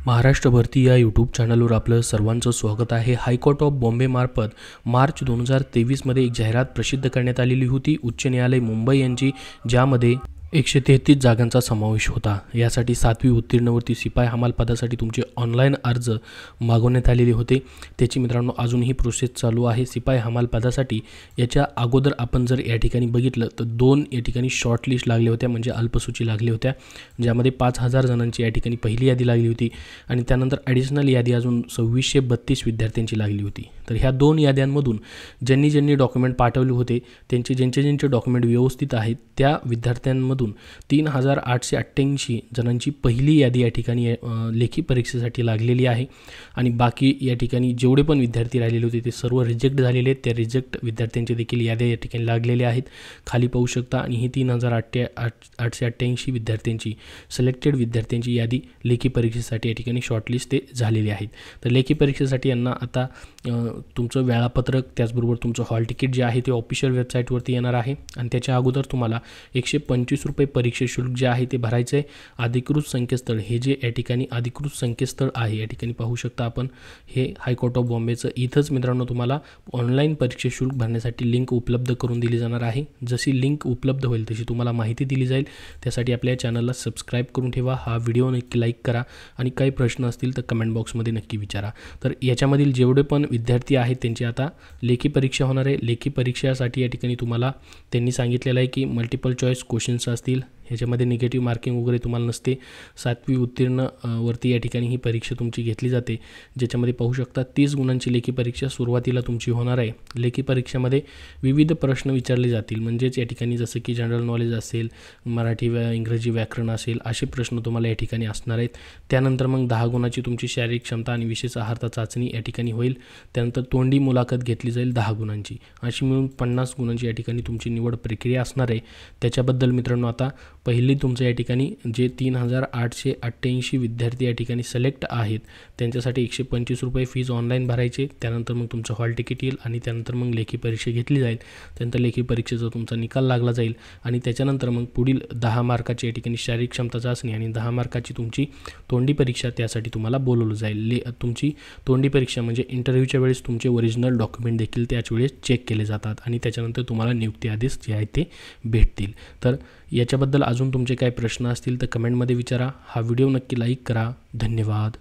महाराष्ट्र भरती या यूट्यूब चॅनलवर आपलं सर्वांचं स्वागत आहे। हायकोर्ट ऑफ बॉम्बे मार्फत मार्च 2023 मध्ये एक जाहिरात प्रसिद्ध करण्यात आलेली होती। उच्च न्यायालय मुंबई यांची, ज्यामध्ये 133 जागांचा समावेश होता। यासाठी 7वी उत्तीर्णवरती सिपाई हमाल पदासाठी तुमचे ऑनलाईन अर्ज मागवण्यात आलेले होते। त्याची मित्रांनो अजूनही प्रोसेस चालू आहे सिपाई हमाल पदासाठी। याच्या अगोदर आपण जर या ठिकाणी बघितलं तर 2 या ठिकाणी शॉर्ट लिस्ट लागल्या होत्या, म्हणजे अल्पसूची लागली होत्या, ज्यामध्ये 5000 जणांची या ठिकाणी पहिली यादी लागली होती आणि त्यानंतर ॲडिशनल यादी अजून 2632 विद्यार्थ्यांची लागली होती। तर ह्या 2 याद्यांमधून ज्यांनी डॉक्युमेंट पाठवले होते ज्यांचे डॉक्युमेंट व्यवस्थित आहेत त्या विद्यार्थ्यांमधून 3888 जणांची पहिली यादी या ठिकाणी लेखी परीक्षेसाठी लागलेली आहे आणि बाकी या ठिकाणी जेवढे पण विद्यार्थी राहिलेले होते ते सर्व रिजेक्ट झालेले आहेत। त्या रिजेक्ट विद्यार्थ्यांचे देखील याद्या या ठिकाणी लागलेल्या आहेत, खाली पाहू शकता। आणि ही 3888 विद्यार्थ्यांची सिलेक्टेड विद्यार्थ्यांची यादी लेखी परीक्षेसाठी या ठिकाणी शॉर्टलिस्ट ते झालेली आहेत। तर लेखी परीक्षेसाठी यांना आता तुमचं वेळापत्रक त्याचबरोबर तुमचं हॉल तिकीट जे आहे ते ऑफिशियल वेबसाईटवरती येणार आहे आणि त्याच्या अगोदर तुम्हाला 125 रुपये परीक्षा शुल्क जे आहे ते भरायचं आहे। अधिकृत संकेतस्थळ, हे जे या ठिकाणी अधिकृत संकेतस्थळ आहे या ठिकाणी पाहू शकता आपण, हे हायकोर्ट ऑफ बॉम्बेचं। इथंच मित्रांनो तुम्हाला ऑनलाईन परीक्षा शुल्क भरण्यासाठी लिंक उपलब्ध करून दिली जाणार आहे। जशी लिंक उपलब्ध होईल तशी तुम्हाला माहिती दिली जाईल। त्यासाठी आपल्या चॅनलला सबस्क्राईब करून ठेवा, हा व्हिडिओ नक्की लाईक करा आणि काही प्रश्न असतील तर कमेंट बॉक्समध्ये नक्की विचारा। तर याच्यामधील जेवढे पण विद्यार्थी आहेत त्यांची आता लेखी परीक्षा होणार आहे। लेखी परीक्षेसाठी या ठिकाणी तुम्हाला त्यांनी सांगितलेलं आहे की मल्टिपल चॉईस क्वेश्चन्स असतील, ह्याच्यामध्ये निगेटिव्ह मार्किंग वगैरे तुम्हाला नसते। 7वी उत्तीर्ण वरती या ठिकाणी ही परीक्षा तुमची घेतली जाते, ज्याच्यामध्ये पाहू शकता 30 गुणांची लेखी परीक्षा सुरुवातीला तुमची होणार आहे। लेखी परीक्षेमध्ये विविध प्रश्न विचारले जातील, म्हणजेच या ठिकाणी जसं की जनरल नॉलेज असेल, मराठी इंग्रजी व्याकरण असेल, असे प्रश्न तुम्हाला या ठिकाणी असणार आहेत। त्यानंतर मग 10 गुणाची तुमची शारीरिक क्षमता आणि विशेष आहारता चाचणी या ठिकाणी होईल। त्यानंतर तोंडी मुलाखत घेतली जाईल 10 गुणांची, अशी मिळून 50 गुणांची या ठिकाणी तुमची निवड प्रक्रिया असणार आहे। त्याच्याबद्दल मित्रांनो आता पहिली तुमचं या ठिकाणी जे 3888 विद्यार्थी या ठिकाणी सिलेक्ट आहेत त्यांच्यासाठी 125 रुपये फीज ऑनलाईन भरायचे। त्यानंतर मग तुमचं हॉल तिकीट येईल आणि त्यानंतर मग लेखी परीक्षा घेतली जाईल। त्यानंतर लेखी परीक्षेचा तुमचा निकाल लागला जाईल आणि त्याच्यानंतर मग पुढील 10 मार्काची या ठिकाणी शारीरिक क्षमता चाचणी आणि 10 मार्काची तुमची तोंडी परीक्षा, त्यासाठी तुम्हाला बोलवलं जाईल। तुमची तोंडी परीक्षा म्हणजे इंटरव्ह्यूच्या वेळेस तुमचे ओरिजिनल डॉक्युमेंट देखील त्याच वेळेस चेक केले जातात आणि त्याच्यानंतर तुम्हाला नियुक्ती आदेश जे आहे ते भेटतील। तर याच्याबद्दल अजून तुमचे काही प्रश्न असतील तर कमेंटमध्ये विचारा। हा व्हिडिओ नक्की लाईक करा। धन्यवाद।